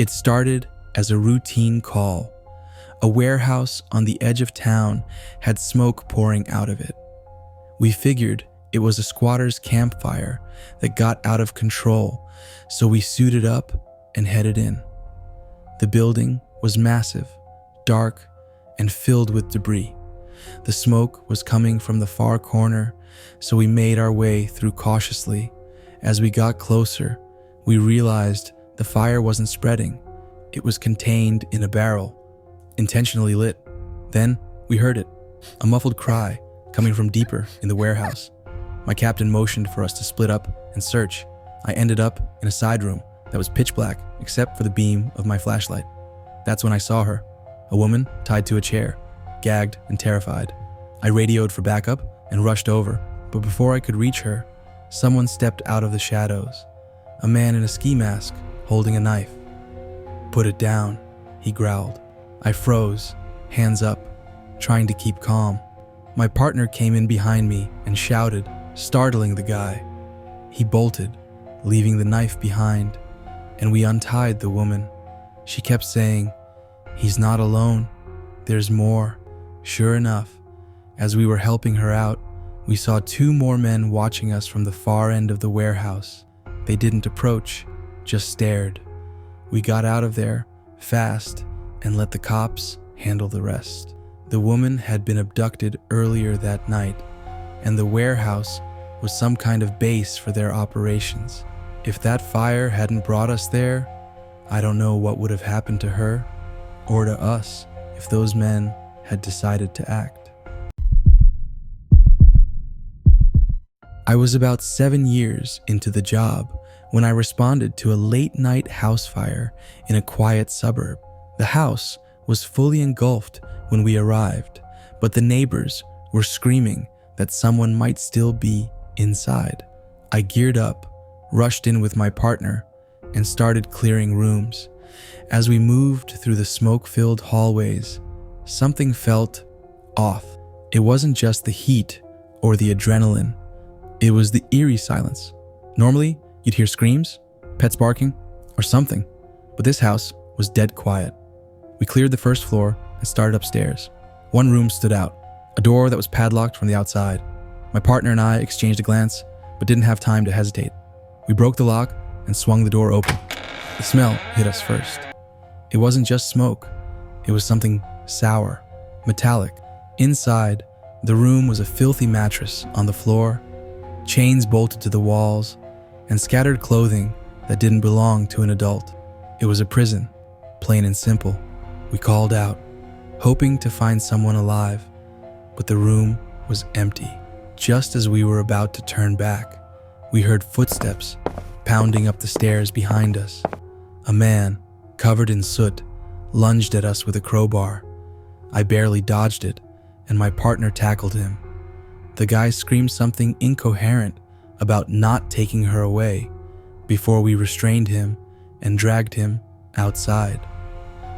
It started as a routine call. A warehouse on the edge of town had smoke pouring out of it. We figured it was a squatter's campfire that got out of control, so we suited up and headed in. The building was massive, dark, and filled with debris. The smoke was coming from the far corner, so we made our way through cautiously. As we got closer, we realized the fire wasn't spreading. It was contained in a barrel, intentionally lit. Then we heard it, a muffled cry coming from deeper in the warehouse. My captain motioned for us to split up and search. I ended up in a side room that was pitch black except for the beam of my flashlight. That's when I saw her, a woman tied to a chair, gagged and terrified. I radioed for backup and rushed over, but before I could reach her, someone stepped out of the shadows, a man in a ski mask holding a knife. "Put it down," he growled. I froze, hands up, trying to keep calm. My partner came in behind me and shouted, startling the guy. He bolted, leaving the knife behind, and we untied the woman. She kept saying, "He's not alone. There's more." Sure enough, as we were helping her out, we saw two more men watching us from the far end of the warehouse. They didn't approach, just stared. We got out of there fast and let the cops handle the rest. The woman had been abducted earlier that night, and the warehouse was some kind of base for their operations. If that fire hadn't brought us there, I don't know what would have happened to her or to us if those men had decided to act. I was about 7 years into the job when I responded to a late-night house fire in a quiet suburb. The house was fully engulfed when we arrived, but the neighbors were screaming that someone might still be inside. I geared up, rushed in with my partner, and started clearing rooms. As we moved through the smoke-filled hallways, something felt off. It wasn't just the heat or the adrenaline. It was the eerie silence. Normally, you'd hear screams, pets barking, or something, but this house was dead quiet. We cleared the first floor and started upstairs. One room stood out, a door that was padlocked from the outside. My partner and I exchanged a glance, but didn't have time to hesitate. We broke the lock and swung the door open. The smell hit us first. It wasn't just smoke. It was something sour, metallic. Inside, the room was a filthy mattress on the floor, chains bolted to the walls, and scattered clothing that didn't belong to an adult. It was a prison, plain and simple. We called out, hoping to find someone alive, but the room was empty. Just as we were about to turn back, we heard footsteps pounding up the stairs behind us. A man, covered in soot, lunged at us with a crowbar. I barely dodged it, and my partner tackled him. The guy screamed something incoherent about not taking her away before we restrained him and dragged him outside.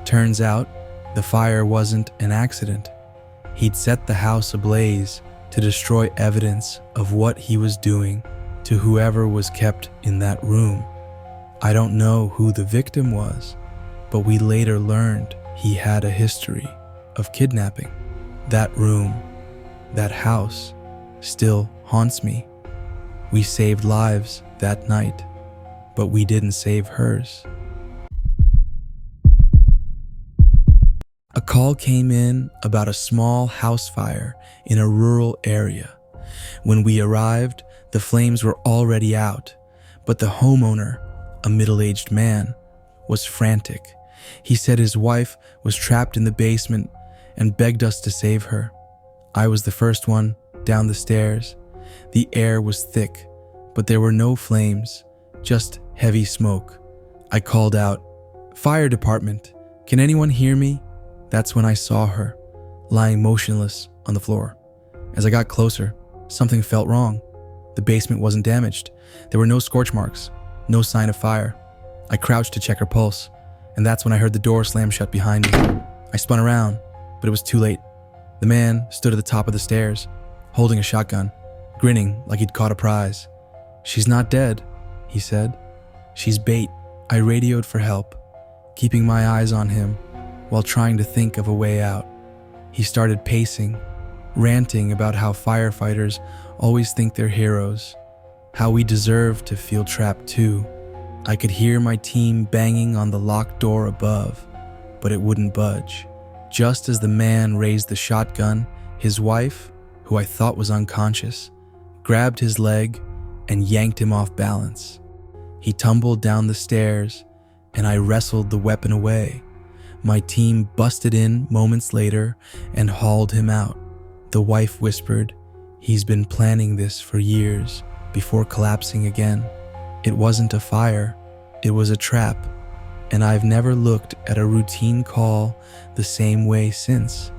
Turns out, the fire wasn't an accident. He'd set the house ablaze to destroy evidence of what he was doing to whoever was kept in that room. I don't know who the victim was, but we later learned he had a history of kidnapping. That room, that house, still haunts me. We saved lives that night, but we didn't save hers. A call came in about a small house fire in a rural area. When we arrived, the flames were already out, but the homeowner, a middle-aged man, was frantic. He said his wife was trapped in the basement and begged us to save her. I was the first one down the stairs. The air was thick, but there were no flames, just heavy smoke. I called out, "Fire department, can anyone hear me?" That's when I saw her, lying motionless on the floor. As I got closer, something felt wrong. The basement wasn't damaged. There were no scorch marks, no sign of fire. I crouched to check her pulse, and that's when I heard the door slam shut behind me. I spun around, but it was too late. The man stood at the top of the stairs, holding a shotgun, grinning like he'd caught a prize. "She's not dead," he said. "She's bait." I radioed for help. keeping my eyes on him while trying to think of a way out. He started pacing, ranting about how firefighters always think they're heroes, how we deserve to feel trapped too. I could hear my team banging on the locked door above, but it wouldn't budge. Just as the man raised the shotgun, his wife, who I thought was unconscious, grabbed his leg and yanked him off balance. He tumbled down the stairs, and I wrestled the weapon away. My team busted in moments later and hauled him out. The wife whispered, "He's been planning this for years," before collapsing again. It wasn't a fire, it was a trap, and I've never looked at a routine call the same way since.